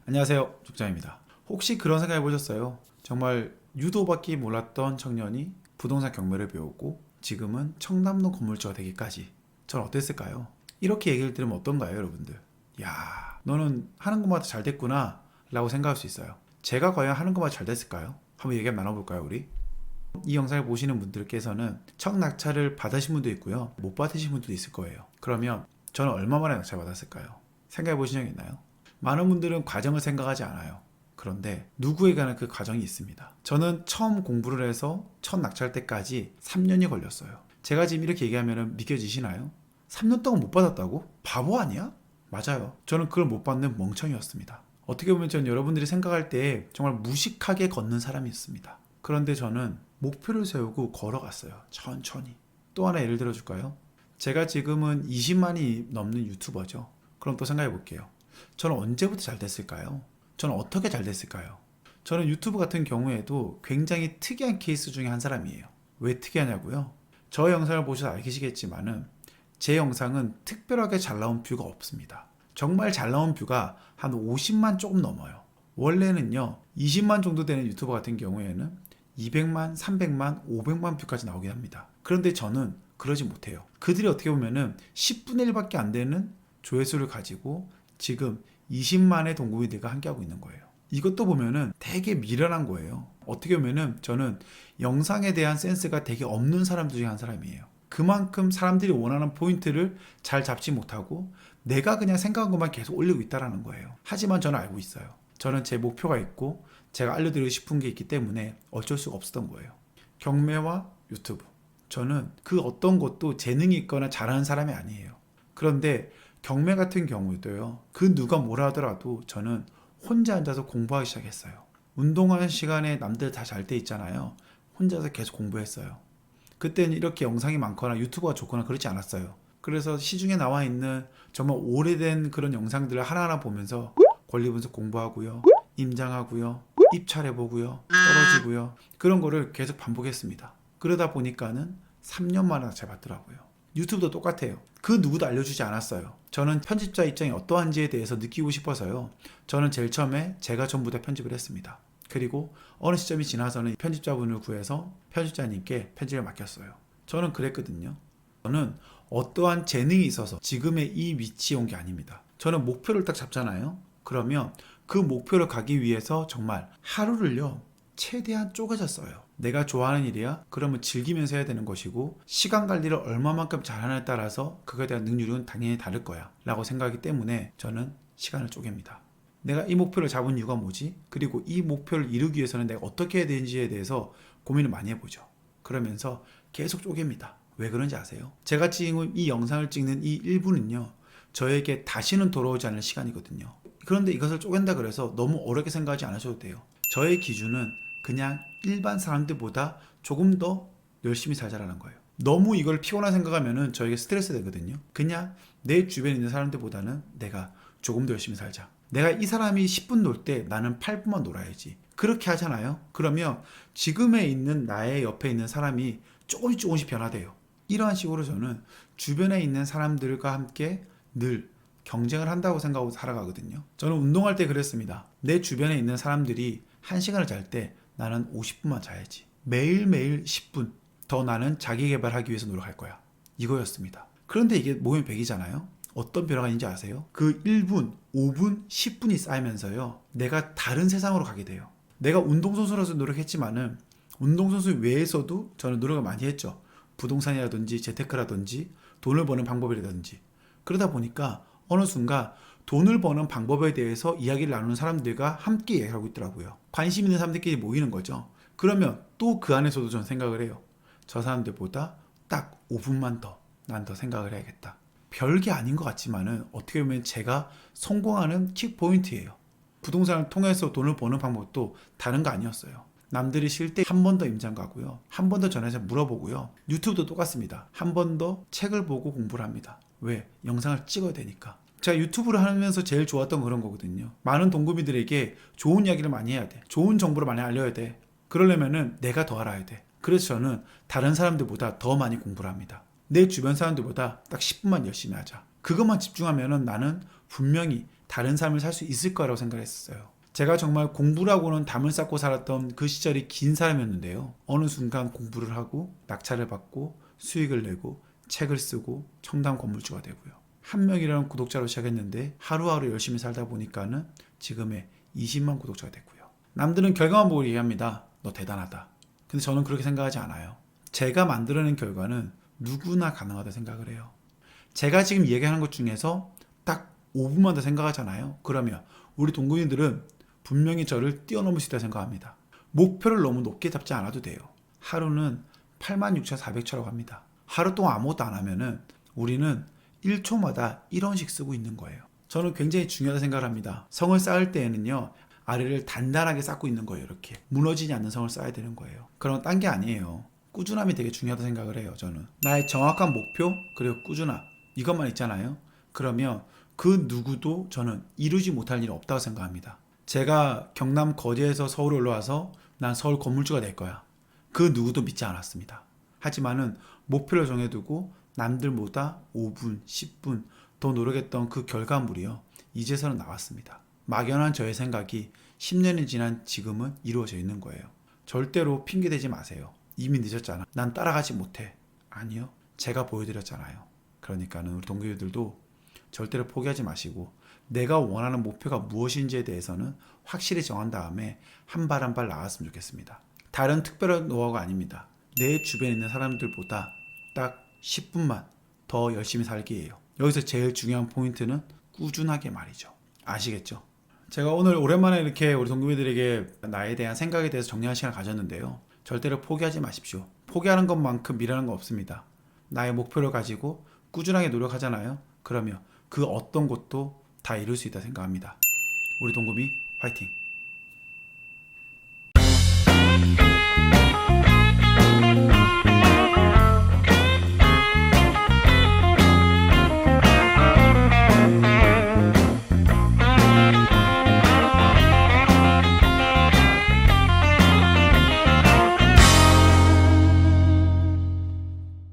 안녕하세요, 죽장입니다. 혹시 그런 생각 해보셨어요? 정말 유도밖에 몰랐던 청년이 부동산 경매를 배우고 지금은 청담동 건물주가 되기까지 전 어땠을까요? 이렇게 얘기를 들으면 어떤가요, 여러분들? 야, 너는 하는 것마다 잘 됐구나 라고 생각할 수 있어요. 제가 과연 하는 것마다 잘 됐을까요? 한번 얘기 한번 나눠볼까요, 우리? 이 영상을 보시는 분들께서는 청낙찰을 받으신 분도 있고요, 못 받으신 분도 있을 거예요. 그러면 저는 얼마 만에 낙찰 받았을까요? 생각해 보신 적 있나요? 많은 분들은 과정을 생각하지 않아요. 그런데 누구에게나 그 과정이 있습니다. 저는 처음 공부를 해서 첫 낙찰 때까지 3년이 걸렸어요. 제가 지금 이렇게 얘기하면 믿겨지시나요? 3년 동안 못 받았다고? 바보 아니야? 맞아요. 저는 그걸 못 받는 멍청이였습니다. 어떻게 보면 전 여러분들이 생각할 때 정말 무식하게 걷는 사람이었습니다. 그런데 저는 목표를 세우고 걸어갔어요. 천천히. 또 하나 예를 들어줄까요? 제가 지금은 20만이 넘는 유튜버죠. 그럼 또 생각해 볼게요. 저는 언제부터 잘 됐을까요? 저는 어떻게 잘 됐을까요? 저는 유튜브 같은 경우에도 굉장히 특이한 케이스 중에 한 사람이에요. 왜 특이하냐고요? 저 영상을 보셔서 알겠지만은 제 영상은 특별하게 잘 나온 뷰가 없습니다. 정말 잘 나온 뷰가 한 50만 조금 넘어요. 원래는요, 20만 정도 되는 유튜버 같은 경우에는 200만, 300만, 500만 뷰까지 나오긴 합니다. 그런데 저는 그러지 못해요. 그들이 어떻게 보면은 10분의 1밖에 안 되는 조회수를 가지고 지금 20만의 동구이들과 함께하고 있는 거예요. 이것도 보면은 되게 미련한 거예요. 어떻게 보면은 저는 영상에 대한 센스가 되게 없는 사람 중에 한 사람이에요. 그만큼 사람들이 원하는 포인트를 잘 잡지 못하고 내가 그냥 생각한 것만 계속 올리고 있다는 거예요. 하지만 저는 알고 있어요. 저는 제 목표가 있고 제가 알려드리고 싶은 게 있기 때문에 어쩔 수가 없었던 거예요. 경매와 유튜브. 저는 그 어떤 것도 재능이 있거나 잘하는 사람이 아니에요. 그런데 경매 같은 경우도요, 그 누가 뭐라 하더라도 저는 혼자 앉아서 공부하기 시작했어요. 운동하는 시간에 남들 다 잘 때 있잖아요. 혼자서 계속 공부했어요. 그때는 이렇게 영상이 많거나 유튜브가 좋거나 그렇지 않았어요. 그래서 시중에 나와 있는 정말 오래된 그런 영상들을 하나하나 보면서 권리 분석 공부하고요, 임장하고요, 입찰해보고요, 떨어지고요, 그런 거를 계속 반복했습니다. 그러다 보니까는 3년 만에 잘 받더라고요. 유튜브도 똑같아요. 그 누구도 알려주지 않았어요. 저는 편집자 입장이 어떠한지에 대해서 느끼고 싶어서요. 저는 제일 처음에 제가 전부 다 편집을 했습니다. 그리고 어느 시점이 지나서는 편집자분을 구해서 편집자님께 편집을 맡겼어요. 저는 그랬거든요. 저는 어떠한 재능이 있어서 지금의 이 위치에 온 게 아닙니다. 저는 목표를 딱 잡잖아요. 그러면 그 목표를 가기 위해서 정말 하루를요, 최대한 쪼개졌어요. 내가 좋아하는 일이야? 그러면 즐기면서 해야 되는 것이고, 시간 관리를 얼마만큼 잘하느냐에 따라서 그거에 대한 능률은 당연히 다를 거야 라고 생각하기 때문에 저는 시간을 쪼갭니다. 내가 이 목표를 잡은 이유가 뭐지? 그리고 이 목표를 이루기 위해서는 내가 어떻게 해야 되는지에 대해서 고민을 많이 해보죠. 그러면서 계속 쪼갭니다. 왜 그런지 아세요? 제가 지금 이 영상을 찍는 이 1분은요, 저에게 다시는 돌아오지 않을 시간이거든요. 그런데 이것을 쪼갠다 그래서 너무 어렵게 생각하지 않으셔도 돼요. 저의 기준은 그냥 일반 사람들보다 조금 더 열심히 살자라는 거예요. 너무 이걸 피곤한 생각하면은 저에게 스트레스 되거든요. 그냥 내 주변에 있는 사람들보다는 내가 조금 더 열심히 살자. 내가 이 사람이 10분 놀 때 나는 8분만 놀아야지. 그렇게 하잖아요. 그러면 지금에 있는 나의 옆에 있는 사람이 조금씩 변화돼요. 이러한 식으로 저는 주변에 있는 사람들과 함께 늘 경쟁을 한다고 생각하고 살아가거든요. 저는 운동할 때 그랬습니다. 내 주변에 있는 사람들이 1시간을 잘 때 나는 50분만 자야지. 매일매일 10분 더 나는 자기 개발하기 위해서 노력할 거야. 이거였습니다. 그런데 이게 모이면 100이잖아요. 어떤 변화가 있는지 아세요? 그 1분, 5분, 10분이 쌓이면서요, 내가 다른 세상으로 가게 돼요. 내가 운동선수로서 노력했지만은 운동선수 외에서도 저는 노력을 많이 했죠. 부동산이라든지 재테크라든지 돈을 버는 방법이라든지. 그러다 보니까 어느 순간 돈을 버는 방법에 대해서 이야기를 나누는 사람들과 함께 이야기하고 있더라고요. 관심 있는 사람들끼리 모이는 거죠. 그러면 또 그 안에서도 저는 생각을 해요. 저 사람들보다 딱 5분만 더 난 더 생각을 해야겠다. 별게 아닌 것 같지만은 어떻게 보면 제가 성공하는 킥포인트예요. 부동산을 통해서 돈을 버는 방법도 다른 거 아니었어요. 남들이 쉴 때 한 번 더 임장 가고요, 한 번 더 전화해서 물어보고요. 유튜브도 똑같습니다. 한 번 더 책을 보고 공부를 합니다. 왜? 영상을 찍어야 되니까. 제가 유튜브를 하면서 제일 좋았던 그런 거거든요. 많은 동구미들에게 좋은 이야기를 많이 해야 돼. 좋은 정보를 많이 알려야 돼. 그러려면은 내가 더 알아야 돼. 그래서 저는 다른 사람들보다 더 많이 공부를 합니다. 내 주변 사람들보다 딱 10분만 열심히 하자. 그것만 집중하면은 나는 분명히 다른 삶을 살 수 있을 거라고 생각했었어요. 제가 정말 공부라고는 담을 쌓고 살았던 그 시절이 긴 사람이었는데요. 어느 순간 공부를 하고 낙찰을 받고 수익을 내고 책을 쓰고 청담 건물주가 되고요. 한 명이라는 구독자로 시작했는데 하루하루 열심히 살다 보니까는 지금의 20만 구독자가 됐고요. 남들은 결과만 보고 얘기합니다. 너 대단하다. 근데 저는 그렇게 생각하지 않아요. 제가 만들어낸 결과는 누구나 가능하다 생각을 해요. 제가 지금 얘기하는 것 중에서 딱 5분만 더 생각하잖아요. 그러면 우리 동구인들은 분명히 저를 뛰어넘을 수 있다고 생각합니다. 목표를 너무 높게 잡지 않아도 돼요. 하루는 86,400초라고 합니다. 하루 동안 아무것도 안 하면은 우리는 1초마다 1원씩 쓰고 있는 거예요. 저는 굉장히 중요하다 생각을 합니다. 성을 쌓을 때에는요, 아래를 단단하게 쌓고 있는 거예요. 이렇게 무너지지 않는 성을 쌓아야 되는 거예요. 그런 딴 게 아니에요. 꾸준함이 되게 중요하다 생각을 해요. 저는 나의 정확한 목표 그리고 꾸준함 이것만 있잖아요. 그러면 그 누구도 저는 이루지 못할 일이 없다고 생각합니다. 제가 경남 거제에서 서울 올라와서 난 서울 건물주가 될 거야. 그 누구도 믿지 않았습니다. 하지만은 목표를 정해두고 남들보다 5분, 10분 더 노력했던 그 결과물이요. 이제서는 나왔습니다. 막연한 저의 생각이 10년이 지난 지금은 이루어져 있는 거예요. 절대로 핑계대지 마세요. 이미 늦었잖아. 난 따라가지 못해. 아니요. 제가 보여드렸잖아요. 그러니까는 우리 동기들도 절대로 포기하지 마시고 내가 원하는 목표가 무엇인지에 대해서는 확실히 정한 다음에 한 발 한 발 나갔으면 좋겠습니다. 다른 특별한 노하우가 아닙니다. 내 주변에 있는 사람들보다 딱 10분만 더 열심히 살기예요. 여기서 제일 중요한 포인트는 꾸준하게 말이죠. 아시겠죠? 제가 오늘 오랜만에 이렇게 우리 동기들에게 나에 대한 생각에 대해서 정리할 시간을 가졌는데요. 절대로 포기하지 마십시오. 포기하는 것만큼 미련한 거 없습니다. 나의 목표를 가지고 꾸준하게 노력하잖아요. 그러면 그 어떤 것도 다 이룰 수 있다 생각합니다. 우리 동구미 화이팅!